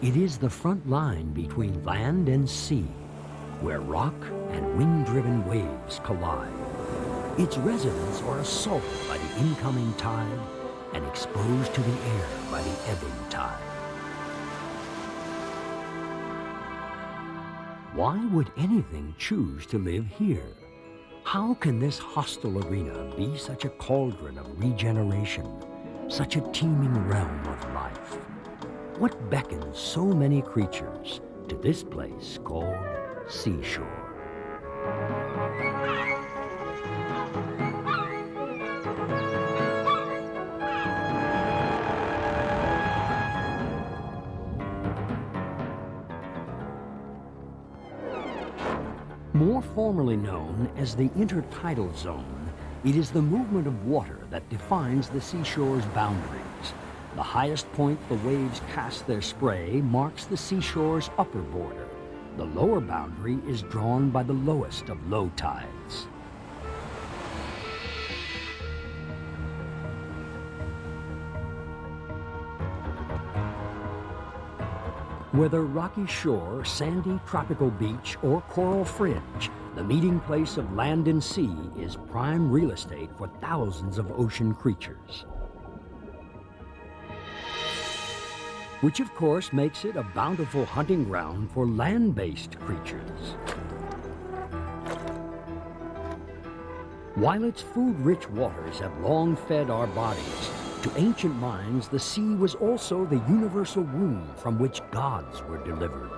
It is the front line between land and sea, where rock and wind-driven waves collide. Its residents are assaulted by the incoming tide and exposed to the air by the ebbing tide. Why would anything choose to live here? How can this hostile arena be such a cauldron of regeneration, such a teeming realm of life? What beckons so many creatures to this place called Seashore? More formally known as the intertidal zone, it is the movement of water that defines the seashore's boundaries. The highest point the waves cast their spray marks the seashore's upper border. The lower boundary is drawn by the lowest of low tides. Whether rocky shore, sandy tropical beach, or coral fringe, the meeting place of land and sea is prime real estate for thousands of ocean creatures. Which of course makes it a bountiful hunting ground for land-based creatures. While its food-rich waters have long fed our bodies, to ancient minds, the sea was also the universal womb from which gods were delivered.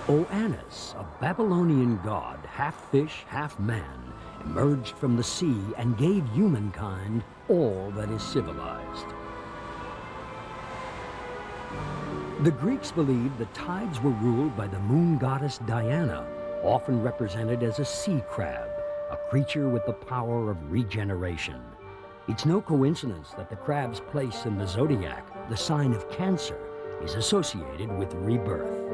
Oannes, a Babylonian god, half fish, half man, emerged from the sea and gave humankind all that is civilized. The Greeks believed the tides were ruled by the moon goddess Diana, often represented as a sea crab, a creature with the power of regeneration. It's no coincidence that the crab's place in the zodiac, the sign of Cancer, is associated with rebirth.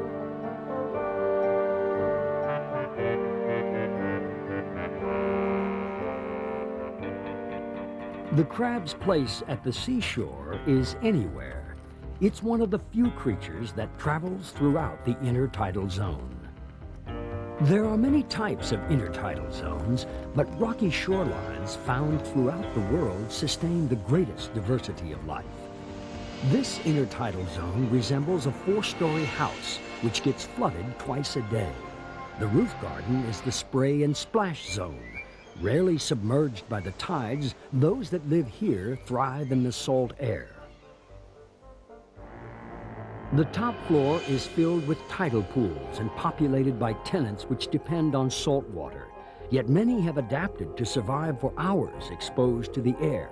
The crab's place at the seashore is anywhere. It's one of the few creatures that travels throughout the intertidal zone. There are many types of intertidal zones, but rocky shorelines found throughout the world sustain the greatest diversity of life. This intertidal zone resembles a 4-story house which gets flooded twice a day. The roof garden is the spray and splash zone. Rarely submerged by the tides, those that live here thrive in the salt air. The top floor is filled with tidal pools and populated by tenants which depend on salt water, yet many have adapted to survive for hours exposed to the air.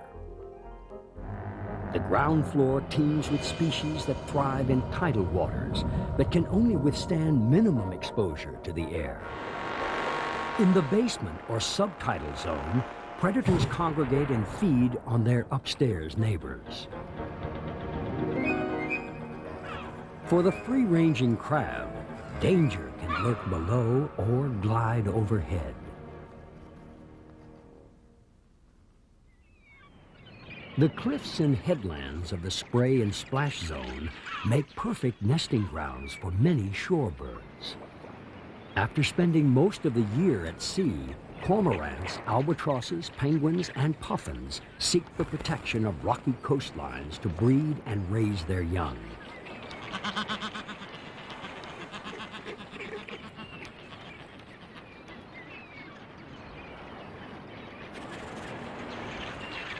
The ground floor teems with species that thrive in tidal waters, but can only withstand minimum exposure to the air. In the basement or subtidal zone, predators congregate and feed on their upstairs neighbors. For the free-ranging crab, danger can lurk below or glide overhead. The cliffs and headlands of the spray and splash zone make perfect nesting grounds for many shorebirds. After spending most of the year at sea, cormorants, albatrosses, penguins, and puffins seek the protection of rocky coastlines to breed and raise their young.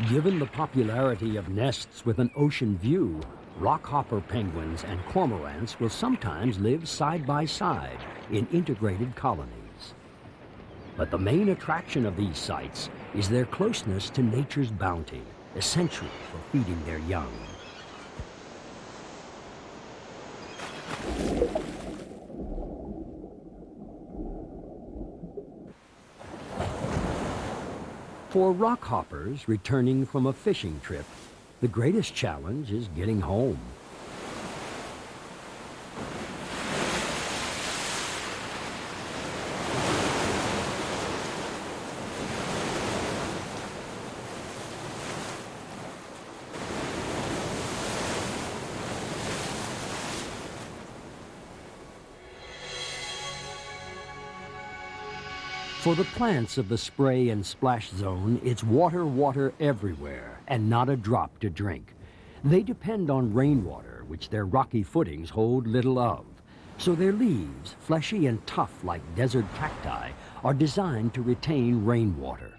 Given the popularity of nests with an ocean view, rockhopper penguins and cormorants will sometimes live side by side in integrated colonies. But the main attraction of these sites is their closeness to nature's bounty, essential for feeding their young. For rockhoppers returning from a fishing trip, the greatest challenge is getting home. For the plants of the spray and splash zone, it's water, water everywhere, and not a drop to drink. They depend on rainwater, which their rocky footings hold little of. So their leaves, fleshy and tough like desert cacti, are designed to retain rainwater.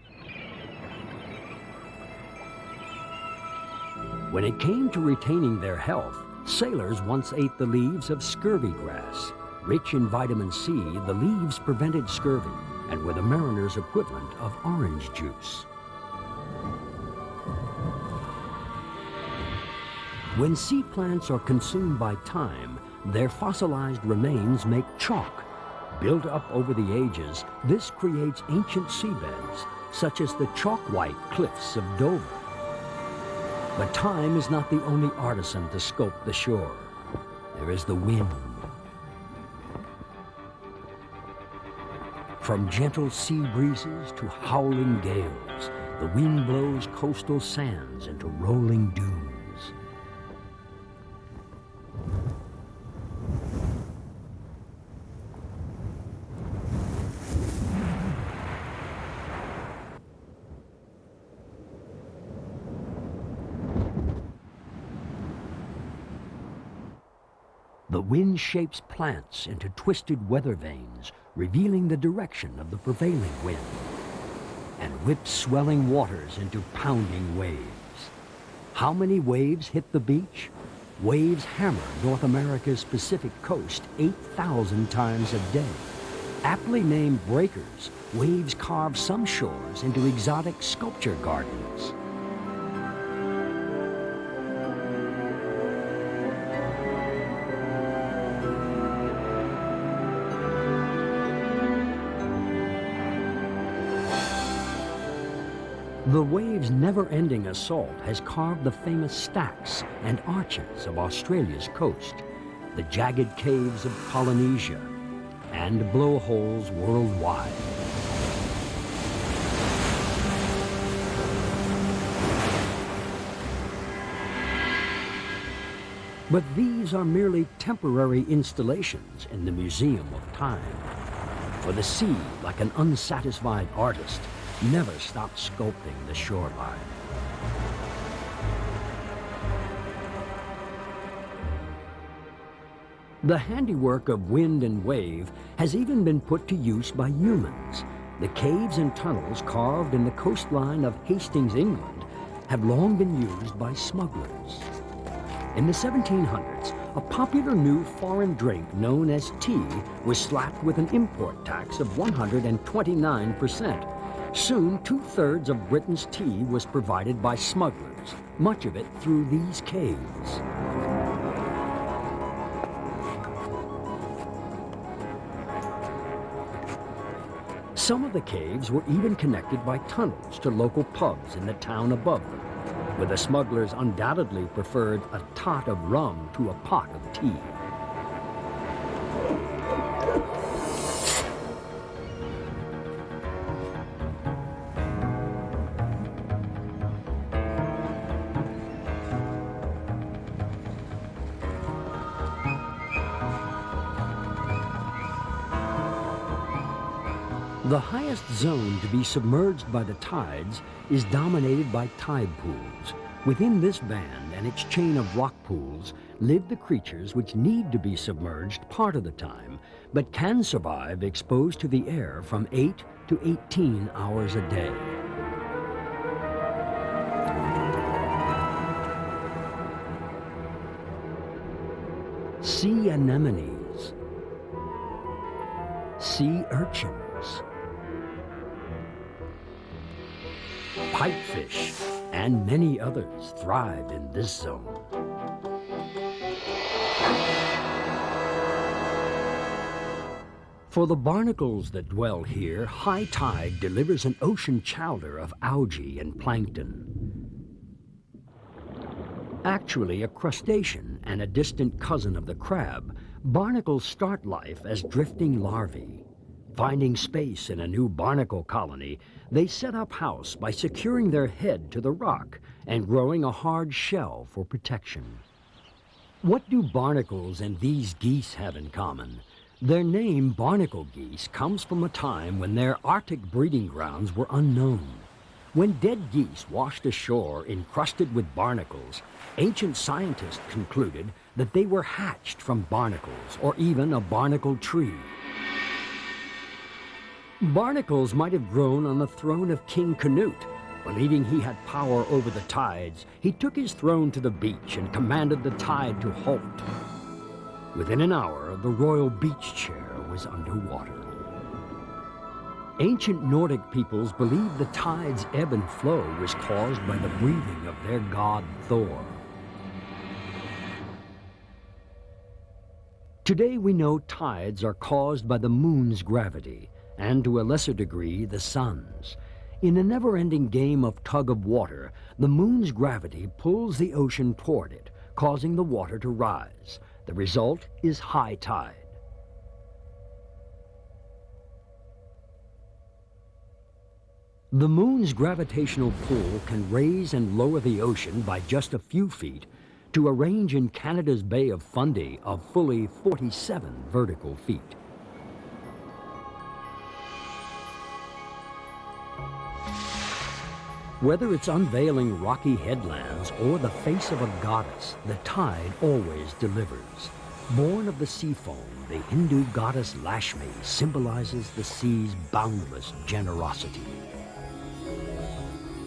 When it came to retaining their health, sailors once ate the leaves of scurvy grass. Rich in vitamin C, the leaves prevented scurvy and were the mariner's equivalent of orange juice. When sea plants are consumed by time, their fossilized remains make chalk. Built up over the ages, this creates ancient seabeds, such as the chalk-white cliffs of Dover. But time is not the only artisan to sculpt the shore. There is the wind. From gentle sea breezes to howling gales, the wind blows coastal sands into rolling dunes. The wind shapes plants into twisted weather vanes, revealing the direction of the prevailing wind, and whips swelling waters into pounding waves. How many waves hit the beach? Waves hammer North America's Pacific coast 8,000 times a day. Aptly named breakers, waves carve some shores into exotic sculpture gardens. The wave's never-ending assault has carved the famous stacks and arches of Australia's coast, the jagged caves of Polynesia, and blowholes worldwide. But these are merely temporary installations in the Museum of Time. For the sea, like an unsatisfied artist, never stops sculpting the shoreline. The handiwork of wind and wave has even been put to use by humans. The caves and tunnels carved in the coastline of Hastings, England, have long been used by smugglers. In the 1700s, a popular new foreign drink known as tea was slapped with an import tax of 129%. Soon, 2/3 of Britain's tea was provided by smugglers, much of it through these caves. Some of the caves were even connected by tunnels to local pubs in the town above them, where the smugglers undoubtedly preferred a tot of rum to a pot of tea. The highest zone to be submerged by the tides is dominated by tide pools. Within this band and its chain of rock pools live the creatures which need to be submerged part of the time, but can survive exposed to the air from 8 to 18 hours a day. Sea anemones, sea urchins, pipefish, and many others thrive in this zone. For the barnacles that dwell here, high tide delivers an ocean chowder of algae and plankton. Actually a crustacean and a distant cousin of the crab, barnacles start life as drifting larvae. Finding space in a new barnacle colony, they set up house by securing their head to the rock and growing a hard shell for protection. What do barnacles and these geese have in common? Their name, barnacle geese, comes from a time when their Arctic breeding grounds were unknown. When dead geese washed ashore encrusted with barnacles, ancient scientists concluded that they were hatched from barnacles or even a barnacle tree. Barnacles might have grown on the throne of King Canute. Believing he had power over the tides, he took his throne to the beach and commanded the tide to halt. Within an hour, the royal beach chair was underwater. Ancient Nordic peoples believed the tide's ebb and flow was caused by the breathing of their god Thor. Today we know tides are caused by the moon's gravity, and to a lesser degree, the sun's. In a never-ending game of tug of war, the moon's gravity pulls the ocean toward it, causing the water to rise. The result is high tide. The moon's gravitational pull can raise and lower the ocean by just a few feet to a range in Canada's Bay of Fundy of fully 47 vertical feet. Whether it's unveiling rocky headlands or the face of a goddess, the tide always delivers. Born of the sea foam, the Hindu goddess Lakshmi symbolizes the sea's boundless generosity.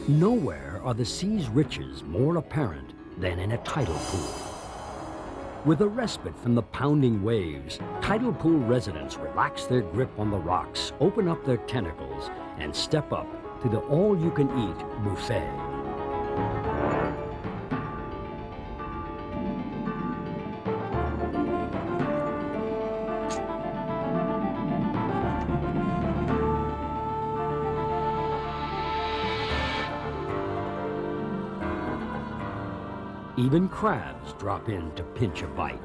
Nowhere are the sea's riches more apparent than in a tidal pool. With a respite from the pounding waves, tidal pool residents relax their grip on the rocks, open up their tentacles, and step up to the all-you-can-eat buffet. Even crabs drop in to pinch a bite.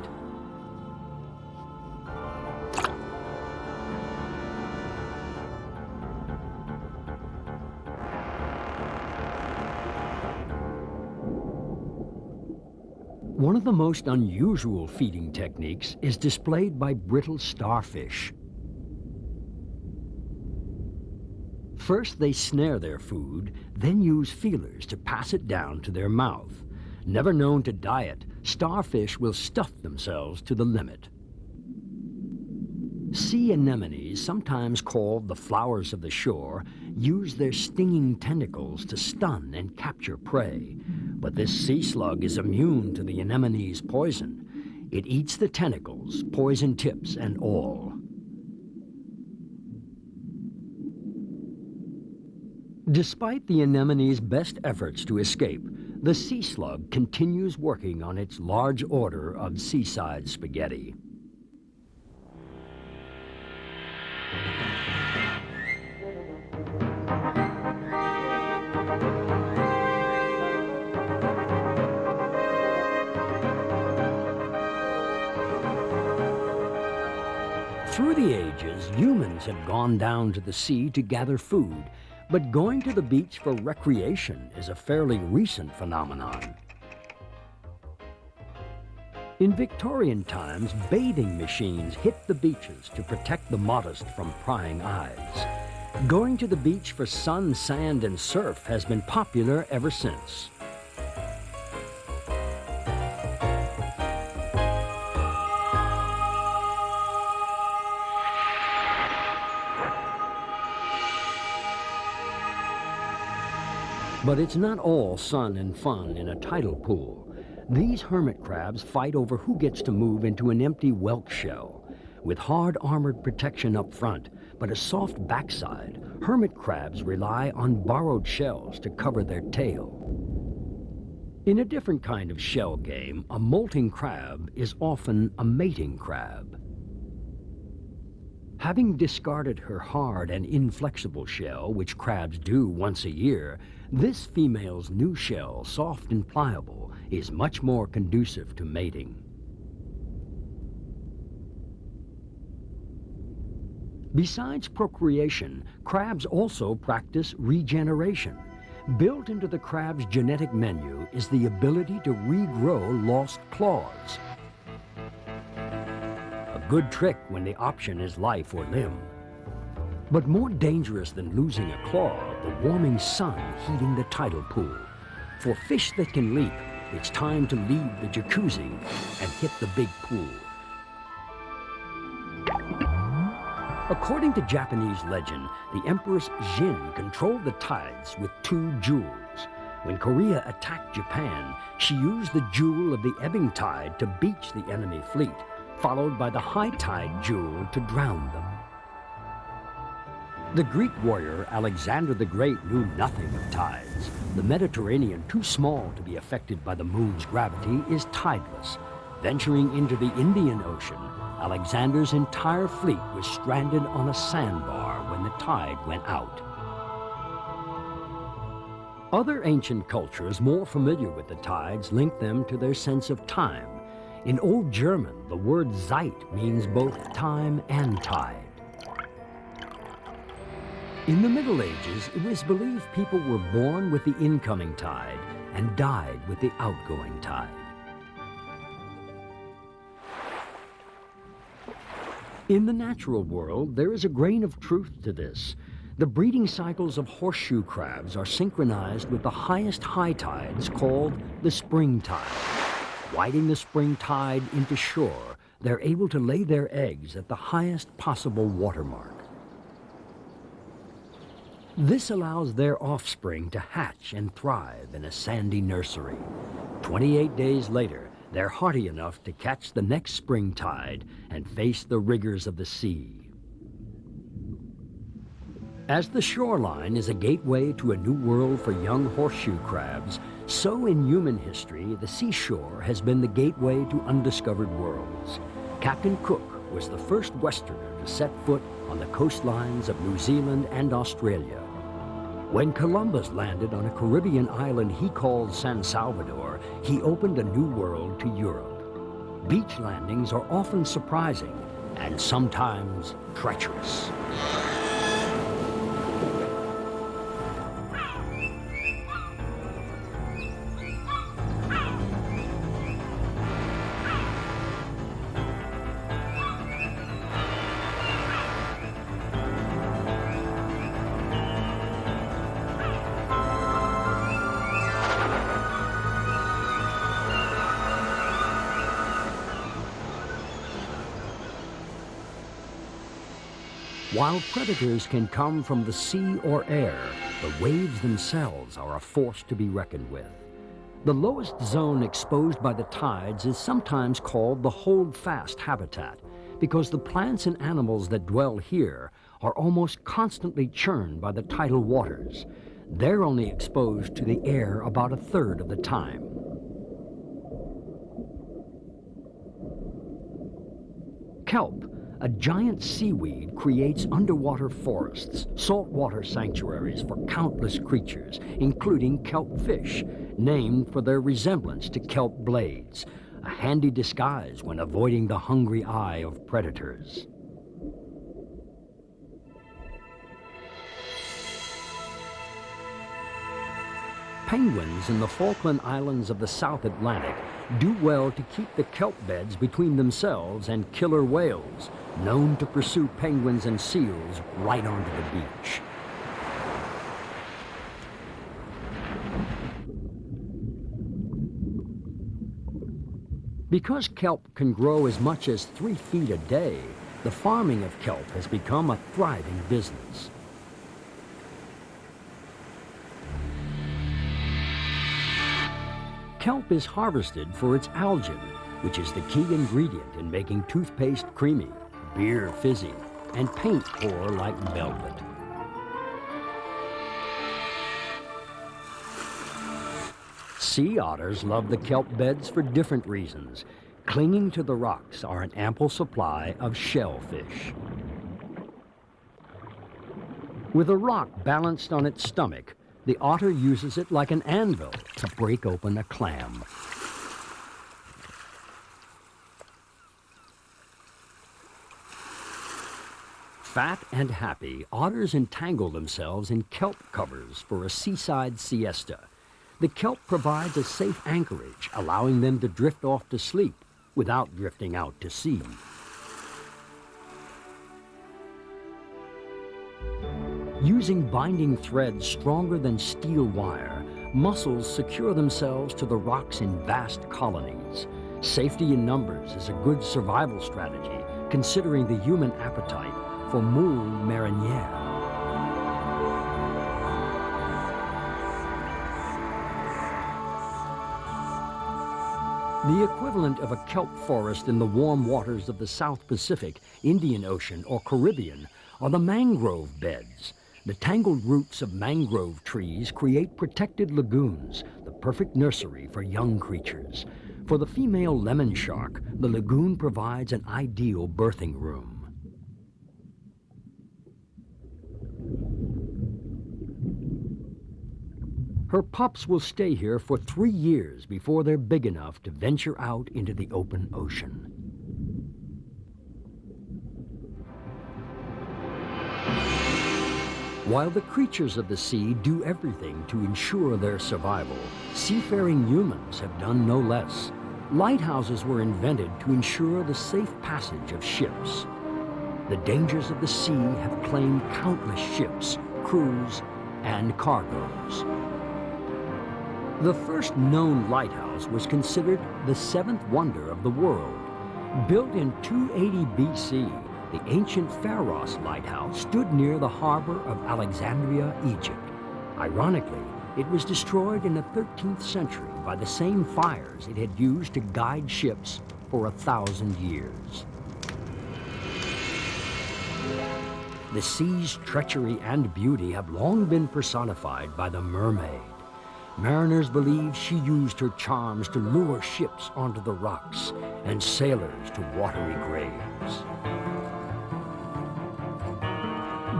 One of the most unusual feeding techniques is displayed by brittle starfish. First, they snare their food, then use feelers to pass it down to their mouth. Never known to diet, starfish will stuff themselves to the limit. Sea anemones, sometimes called the flowers of the shore, use their stinging tentacles to stun and capture prey. But this sea slug is immune to the anemone's poison. It eats the tentacles, poison tips and all. Despite the anemone's best efforts to escape, the sea slug continues working on its large order of seaside spaghetti. Through the ages, humans have gone down to the sea to gather food, but going to the beach for recreation is a fairly recent phenomenon. In Victorian times, bathing machines hit the beaches to protect the modest from prying eyes. Going to the beach for sun, sand, and surf has been popular ever since. But it's not all sun and fun in a tidal pool. These hermit crabs fight over who gets to move into an empty whelk shell. With hard armored protection up front, but a soft backside, hermit crabs rely on borrowed shells to cover their tail. In a different kind of shell game, a molting crab is often a mating crab. Having discarded her hard and inflexible shell, which crabs do once a year, this female's new shell, soft and pliable, is much more conducive to mating. Besides procreation, crabs also practice regeneration. Built into the crab's genetic menu is the ability to regrow lost claws. A good trick when the option is life or limb. But more dangerous than losing a claw, the warming sun heating the tidal pool. For fish that can leap, it's time to leave the jacuzzi and hit the big pool. According to Japanese legend, the Empress Jin controlled the tides with 2 jewels. When Korea attacked Japan, she used the jewel of the ebbing tide to beach the enemy fleet, followed by the high tide jewel to drown them. The Greek warrior Alexander the Great knew nothing of tides. The Mediterranean, too small to be affected by the moon's gravity, is tideless. Venturing into the Indian Ocean, Alexander's entire fleet was stranded on a sandbar when the tide went out. Other ancient cultures more familiar with the tides link them to their sense of time. In Old German, the word Zeit means both time and tide. In the Middle Ages, it was believed people were born with the incoming tide and died with the outgoing tide. In the natural world, there is a grain of truth to this. The breeding cycles of horseshoe crabs are synchronized with the highest high tides called the spring tide. Riding the spring tide into shore, they're able to lay their eggs at the highest possible watermark. This allows their offspring to hatch and thrive in a sandy nursery. 28 days later, they're hardy enough to catch the next spring tide and face the rigors of the sea. As the shoreline is a gateway to a new world for young horseshoe crabs, so in human history, the seashore has been the gateway to undiscovered worlds. Captain Cook was the first Westerner to set foot on the coastlines of New Zealand and Australia. When Columbus landed on a Caribbean island he called San Salvador, he opened a new world to Europe. Beach landings are often surprising and sometimes treacherous. While predators can come from the sea or air, the waves themselves are a force to be reckoned with. The lowest zone exposed by the tides is sometimes called the hold-fast habitat because the plants and animals that dwell here are almost constantly churned by the tidal waters. They're only exposed to the air about 1/3 of the time. Kelp, a giant seaweed, creates underwater forests, saltwater sanctuaries for countless creatures, including kelp fish, named for their resemblance to kelp blades, a handy disguise when avoiding the hungry eye of predators. Penguins in the Falkland Islands of the South Atlantic do well to keep the kelp beds between themselves and killer whales, known to pursue penguins and seals right onto the beach. Because kelp can grow as much as 3 feet a day, the farming of kelp has become a thriving business. Kelp is harvested for its algin, which is the key ingredient in making toothpaste creamy, beer fizzy, and paint pour like velvet. Sea otters love the kelp beds for different reasons. Clinging to the rocks are an ample supply of shellfish. With a rock balanced on its stomach, the otter uses it like an anvil to break open a clam. Fat and happy, otters entangle themselves in kelp covers for a seaside siesta. The kelp provides a safe anchorage, allowing them to drift off to sleep without drifting out to sea. Using binding threads stronger than steel wire, mussels secure themselves to the rocks in vast colonies. Safety in numbers is a good survival strategy, considering the human appetite for moule marinière. The equivalent of a kelp forest in the warm waters of the South Pacific, Indian Ocean, or Caribbean are the mangrove beds. The tangled roots of mangrove trees create protected lagoons, the perfect nursery for young creatures. For the female lemon shark, the lagoon provides an ideal birthing room. Her pups will stay here for 3 years before they're big enough to venture out into the open ocean. While the creatures of the sea do everything to ensure their survival, seafaring humans have done no less. Lighthouses were invented to ensure the safe passage of ships. The dangers of the sea have claimed countless ships, crews, and cargoes. The first known lighthouse was considered the seventh wonder of the world. Built in 280 BC, the ancient Pharos lighthouse stood near the harbor of Alexandria, Egypt. Ironically, it was destroyed in the 13th century by the same fires it had used to guide ships for 1,000 years. The sea's treachery and beauty have long been personified by the mermaid. Mariners believe she used her charms to lure ships onto the rocks and sailors to watery graves.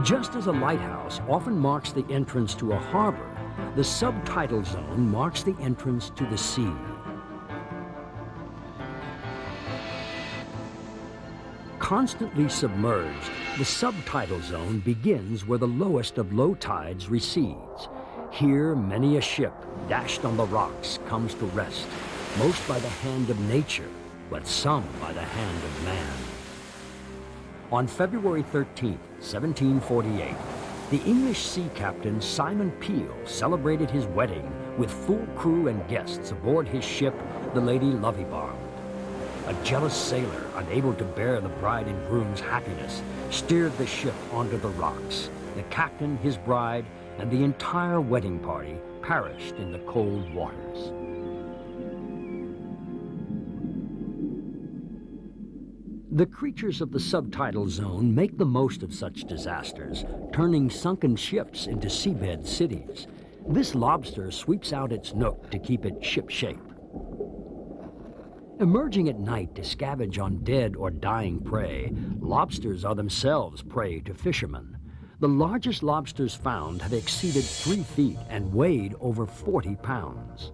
Just as a lighthouse often marks the entrance to a harbor, the subtidal zone marks the entrance to the sea. Constantly submerged, the subtidal zone begins where the lowest of low tides recedes. Here, many a ship dashed on the rocks comes to rest, most by the hand of nature, but some by the hand of man. On February 13, 1748, the English sea captain Simon Peel celebrated his wedding with full crew and guests aboard his ship, the Lady Lovibond. A jealous sailor, unable to bear the bride and groom's happiness, steered the ship onto the rocks. The captain, his bride, and the entire wedding party perished in the cold waters. The creatures of the subtidal zone make the most of such disasters, turning sunken ships into seabed cities. This lobster sweeps out its nook to keep it shipshape. Emerging at night to scavenge on dead or dying prey, lobsters are themselves prey to fishermen. The largest lobsters found have exceeded 3 feet and weighed over 40 pounds.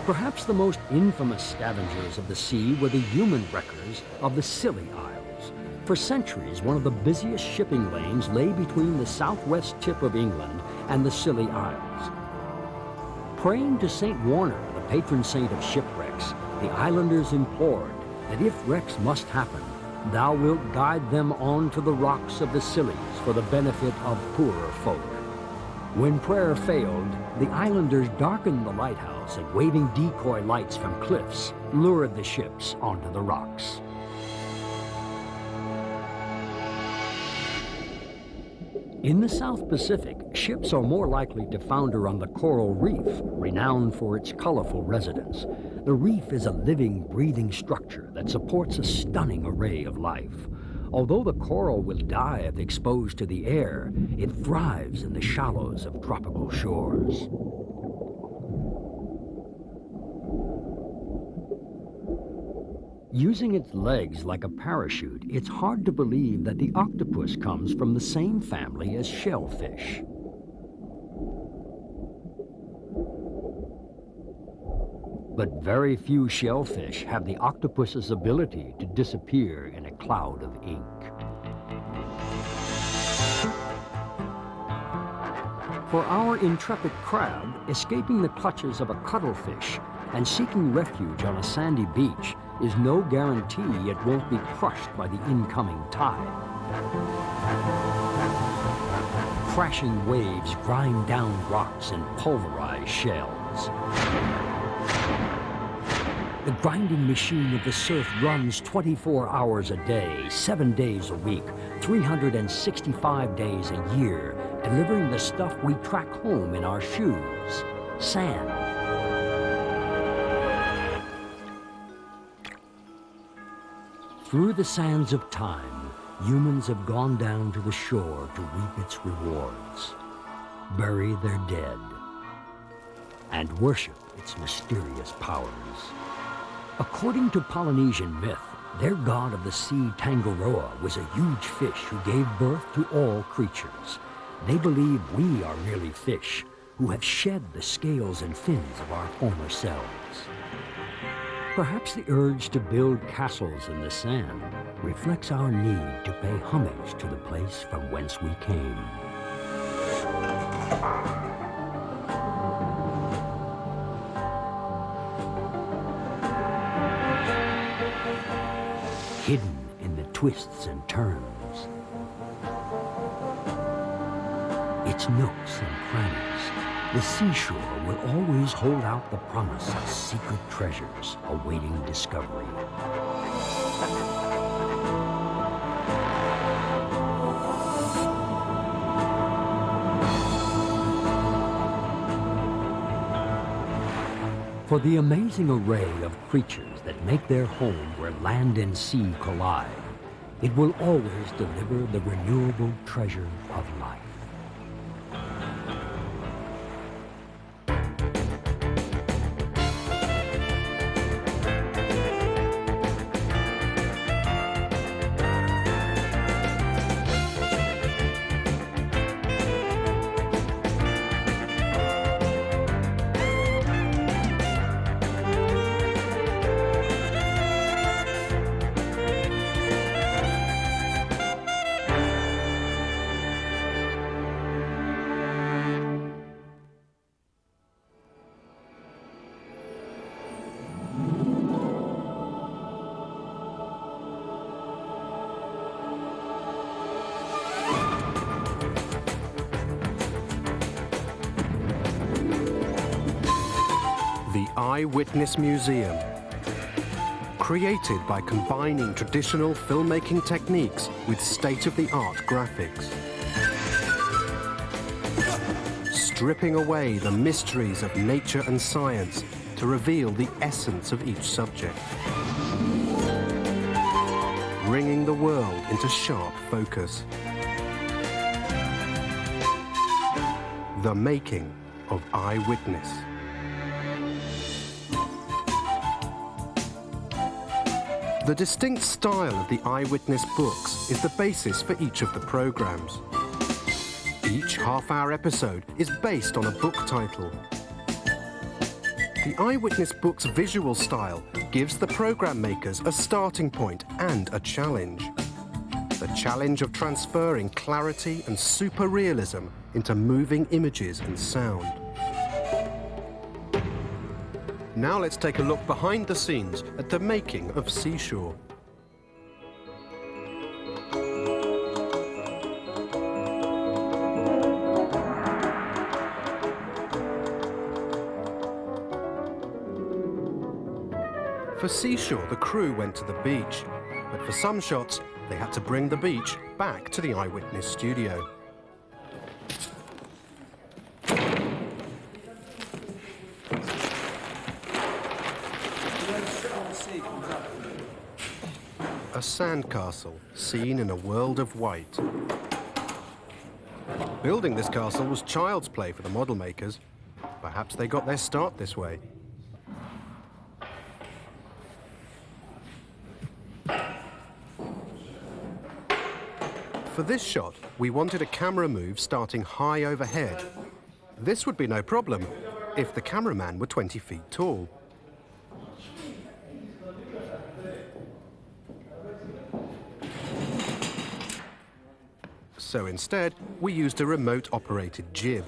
Perhaps the most infamous scavengers of the sea were the human wreckers of the Scilly Isles. For centuries, one of the busiest shipping lanes lay between the southwest tip of England and the Scilly Isles. Praying to St. Warner, the patron saint of shipwrecks, the islanders implored that if wrecks must happen, thou wilt guide them on to the rocks of the Scillies for the benefit of poorer folk. When prayer failed, the islanders darkened the lighthouse and, waving decoy lights from cliffs, lured the ships onto the rocks. In the South Pacific, ships are more likely to founder on the coral reef, renowned for its colorful residents. The reef is a living, breathing structure that supports a stunning array of life. Although the coral will die if exposed to the air, it thrives in the shallows of tropical shores. Using its legs like a parachute, it's hard to believe that the octopus comes from the same family as shellfish. But very few shellfish have the octopus's ability to disappear in a cloud of ink. For our intrepid crab, escaping the clutches of a cuttlefish and seeking refuge on a sandy beach is no guarantee it won't be crushed by the incoming tide. Crashing waves grind down rocks and pulverize shells. The grinding machine of the surf runs 24 hours a day, 7 days a week, 365 days a year, delivering the stuff we track home in our shoes, sand. Through the sands of time, humans have gone down to the shore to reap its rewards, bury their dead, and worship its mysterious powers. According to Polynesian myth, their god of the sea, Tangaroa, was a huge fish who gave birth to all creatures. They believe we are merely fish who have shed the scales and fins of our former selves. Perhaps the urge to build castles in the sand reflects our need to pay homage to the place from whence we came. Hidden in the twists and turns, its nooks and crannies, the seashore will always hold out the promise of secret treasures awaiting discovery. For the amazing array of creatures that make their home where land and sea collide, it will always deliver the renewable treasure of life. The Eyewitness Museum. Created by combining traditional filmmaking techniques with state-of-the-art graphics. Stripping away the mysteries of nature and science to reveal the essence of each subject. Bringing the world into sharp focus. The making of Eyewitness. The distinct style of the Eyewitness books is the basis for each of the programs. Each half-hour episode is based on a book title. The Eyewitness book's visual style gives the program makers a starting point and a challenge. The challenge of transferring clarity and super realism into moving images and sound. Now let's take a look behind the scenes at the making of Seashore. For Seashore, the crew went to the beach, but for some shots, they had to bring the beach back to the Eyewitness studio. A sandcastle seen in a world of white. Building this castle was child's play for the model makers. Perhaps they got their start this way. For this shot, we wanted a camera move starting high overhead. This would be no problem if the cameraman were 20 feet tall. So instead, we used a remote-operated jib.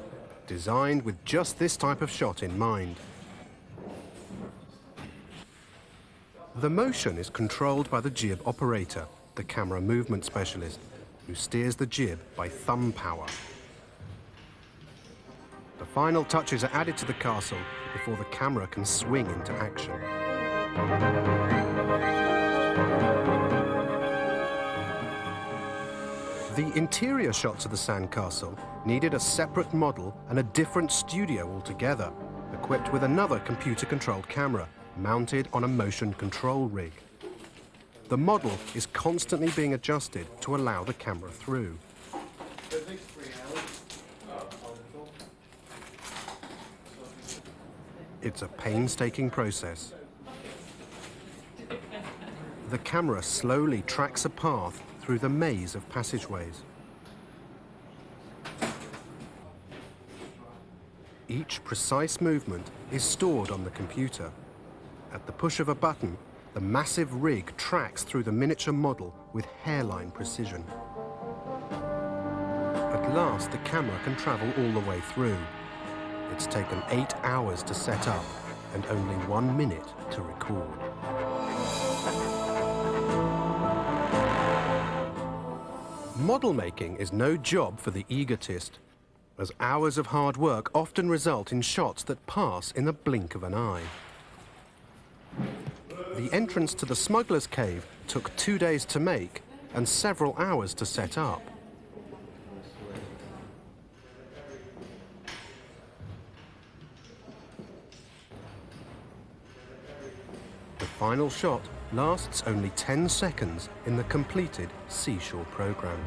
designed with just this type of shot in mind. The motion is controlled by the jib operator, the camera movement specialist, who steers the jib by thumb power. The final touches are added to the castle before the camera can swing into action. The interior shots of the sandcastle needed a separate model and a different studio altogether, equipped with another computer-controlled camera mounted on a motion control rig. The model is constantly being adjusted to allow the camera through. It's a painstaking process. The camera slowly tracks a path through the maze of passageways. Each precise movement is stored on the computer. At the push of a button, the massive rig tracks through the miniature model with hairline precision. At last, the camera can travel all the way through. It's taken 8 hours to set up and only 1 minute to record. Model making is no job for the egotist, as hours of hard work often result in shots that pass in the blink of an eye. The entrance to the smuggler's cave took 2 days to make and several hours to set up. The final shot lasts only 10 seconds in the completed Seashore program.